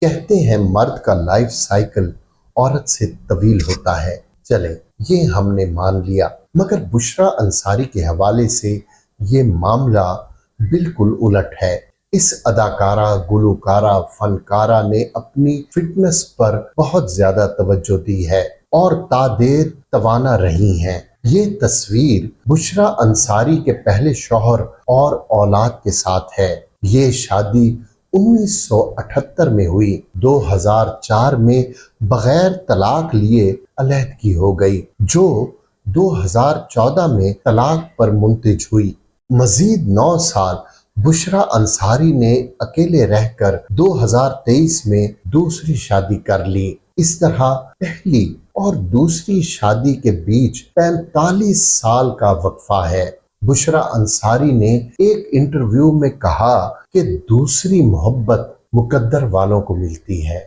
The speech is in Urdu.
کہتے ہیں مرد کا لائف سائیکل عورت سے طویل ہوتا ہے۔ چلیں یہ ہم نے مان لیا، مگر بشریٰ انصاری کے حوالے سے یہ معاملہ بالکل الٹ ہے۔ اس اداکارہ، گلوکارہ، فنکارہ نے اپنی فٹنس پر بہت زیادہ توجہ دی ہے اور تا دیر توانا رہی ہیں۔ یہ تصویر بشریٰ انصاری کے پہلے شوہر اور اولاد کے ساتھ ہے۔ یہ شادی 1978 میں ہوئی، 2004 میں بغیر طلاق لیے علیحدگی ہو گئی، جو 2014 میں طلاق پر منتج ہوئی۔ مزید 9 سال بشریٰ انصاری نے اکیلے رہ کر 2023 میں دوسری شادی کر لی۔ اس طرح پہلی اور دوسری شادی کے بیچ 45 سال کا وقفہ ہے۔ بشریٰ انصاری نے ایک انٹرویو میں کہا کہ دوسری محبت مقدر والوں کو ملتی ہے۔